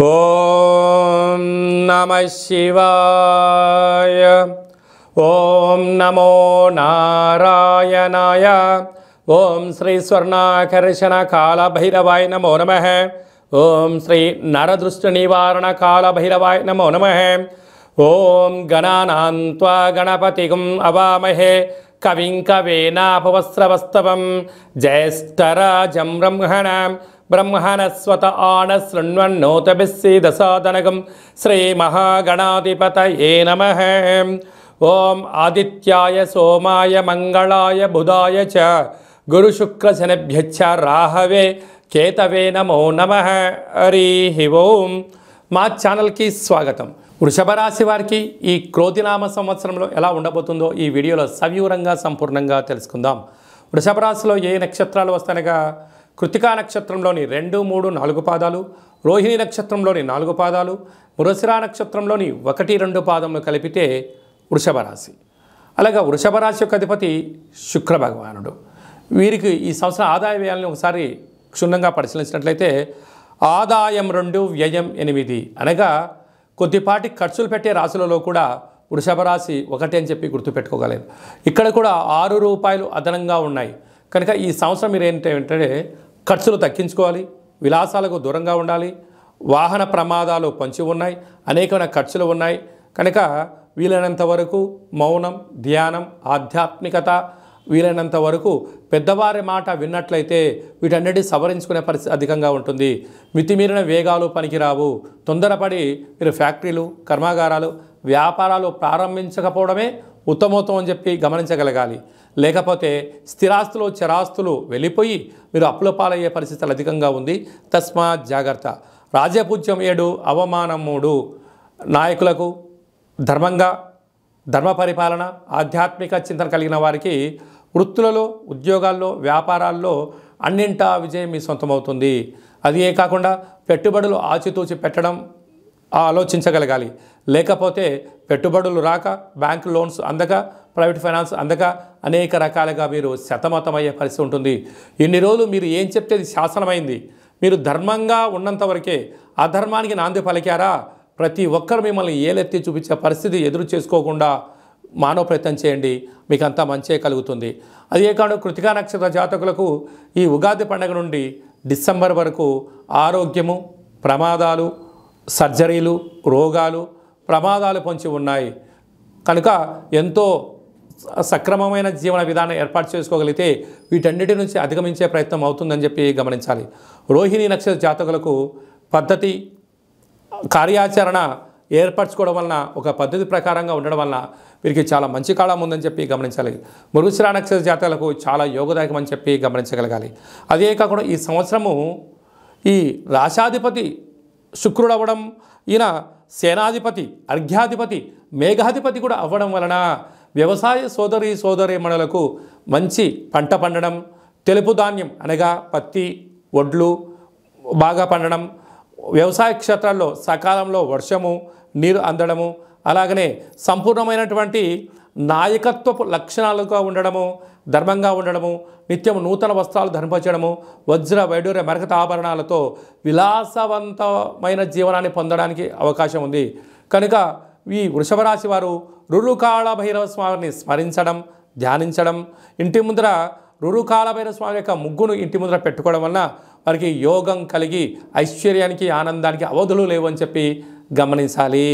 ఓం నమః శివాయ. ఓం నమో నారాయణాయ. ఓం శ్రీ స్వర్ణాకర్షణ కాళభైరవాయ నమో నమః. ఓం శ్రీ నరదృష్టి నివారణ కాళభైరవాయ నమో నమః. ఓం గణానాం త్వా గణపతిం అవామహే కవిం కవేనాపవస్రవస్తవం జ్యేష్ఠరాజం బ్రహ్మణస్వత ఆన శృణ్వన్నోతభిస్సీదసాదనగం శ్రీమహాగణాధిపతయే నమః. ఓం ఆదిత్యాయ సోమాయ మంగళాయ బుధాయ చ గురుశుక్రశనిభ్యశ్చ రాహవే కేతవే నమో నమః. హరి ఓం. మా ఛానల్కి స్వాగతం. వృషభ రాశి వారికి ఈ క్రోధినామ సంవత్సరంలో ఎలా ఉండబోతుందో ఈ వీడియోలో సవివరంగా సంపూర్ణంగా తెలుసుకుందాం. వృషభ రాశిలో ఏ నక్షత్రాలు వస్తాయనగా కృతికా నక్షత్రంలోని 2, 3, 4 పాదాలు, రోహిణి నక్షత్రంలోని 4 పాదాలు, మృగశిర నక్షత్రంలోని 1, 2 పాదములు కలిపితే వృషభ రాశి. అలాగే వృషభ రాశి యొక్క అధిపతి శుక్ర భగవానుడు. వీరికి ఈ సంవత్సరం ఆదాయ వ్యయాలను ఒకసారి క్షుణ్ణంగా పరిశీలించినట్లయితే ఆదాయం 2, వ్యయం 8 అనగా కొద్దిపాటి ఖర్చులు పెట్టే రాశులలో కూడా వృషభ రాశి ఒకటి అని చెప్పి గుర్తుపెట్టుకోగలరు. ఇక్కడ కూడా ₹6 అదనంగా ఉన్నాయి. కనుక ఈ సంవత్సరం మీరు ఏంటంటే ఖర్చులు తగ్గించుకోవాలి, విలాసాలకు దూరంగా ఉండాలి, వాహన ప్రమాదాలు పొంచి ఉన్నాయి, అనేకమైన ఖర్చులు ఉన్నాయి. కనుక వీలైనంత వరకు మౌనం, ధ్యానం, ఆధ్యాత్మికత, వీలైనంత వరకు పెద్దవారి మాట విన్నట్లయితే వీటన్నిటి సవరించుకునే పరిస్థితి అధికంగా ఉంటుంది. మితిమీరిన వేగాలు పనికిరావు. తొందరపడి మీరు ఫ్యాక్టరీలు, కర్మాగారాలు, వ్యాపారాలు ప్రారంభించకపోవడమే ఉత్తమోత్తం అని చెప్పి గమనించగలగాలి. లేకపోతే స్థిరాస్తులు, చరాస్తులు వెళ్ళిపోయి మీరు అప్పుల పాలయ్యే పరిస్థితులు అధికంగా ఉంది. తస్మాత్ జాగ్రత్త. రాజపూజ్యం 7, అవమానం 3. నాయకులకు ధర్మంగా, ధర్మ పరిపాలన, ఆధ్యాత్మిక చింతన కలిగిన వారికి వృత్తులలో, ఉద్యోగాల్లో, వ్యాపారాల్లో అన్నింటా విజయం మీ సొంతమవుతుంది. అది కాకుండా పెట్టుబడులు ఆచితూచి పెట్టడం ఆలోచించగలగాలి. లేకపోతే పెట్టుబడులు రాక, బ్యాంక్ లోన్స్ అందక, ప్రైవేట్ ఫైనాన్స్ అందక అనేక రకాలుగా మీరు సతమతమయ్యే పరిస్థితి ఉంటుంది. ఇన్ని రోజులు మీరు ఏం చెప్తే అది శాసనమైంది. మీరు ధర్మంగా ఉన్నంత వరకే. అధర్మానికి నాంది పలికారా ప్రతి ఒక్కరు మిమ్మల్ని ఏలెత్తి చూపించే పరిస్థితి ఎదురు చేసుకోకుండా మానవ ప్రయత్నం చేయండి, మీకు అంతా మంచే కలుగుతుంది. అదే కాకుండా కృతికా నక్షత్ర జాతకులకు ఈ ఉగాది పండుగ నుండి డిసెంబర్ వరకు ఆరోగ్యము, ప్రమాదాలు, సర్జరీలు, రోగాలు, ప్రమాదాలు పొంచి ఉన్నాయి. కనుక ఎంతో సక్రమమైన జీవన విధానం ఏర్పాటు చేసుకోగలిగితే వీటన్నిటి నుంచి అధిగమించే ప్రయత్నం అవుతుందని చెప్పి గమనించాలి. రోహిణి నక్షత్ర జాతకులకు పద్ధతి, కార్యాచరణ ఏర్పరచుకోవడం వలన, ఒక పద్ధతి ప్రకారంగా ఉండడం వలన వీరికి చాలా మంచి కాలం ఉందని చెప్పి గమనించాలి. మృగశిర నక్షత్ర జాతకులకు చాలా యోగదాయకం అని చెప్పి గమనించగలగాలి. అదే కాకుండా ఈ సంవత్సరము ఈ రాశాధిపతి శుక్రుడు అవ్వడం, ఈయన సేనాధిపతి, అర్ఘ్యాధిపతి, మేఘాధిపతి కూడా అవ్వడం వలన వ్యవసాయ సోదరీమణులకు మంచి పంట పండడం, తెలుపు ధాన్యం అనగా పత్తి, వడ్లు బాగా పండడం, వ్యవసాయ క్షేత్రాల్లో సకాలంలో వర్షము, నీరు అందడము, అలాగనే సంపూర్ణమైనటువంటి నాయకత్వపు లక్షణాలుగా ఉండడము, ధర్మంగా ఉండడము, నిత్యం నూతన వస్త్రాలు ధరింపచేయడము, వజ్ర వైడూర్య మరకత ఆభరణాలతో విలాసవంతమైన జీవనాన్ని పొందడానికి అవకాశం ఉంది. కనుక ఈ వృషభ రాశి వారు రురుకాళ భైరవ స్వామిని స్మరించడం, ధ్యానించడం, ఇంటి ముందర రురుకాళ భైరవ స్వామి యొక్క ముగ్గును ఇంటి ముందర పెట్టుకోవడం వలన వారికి యోగం కలిగి ఐశ్వర్యానికి, ఆనందానికి అవధులు లేవు అని చెప్పి గమనించాలి.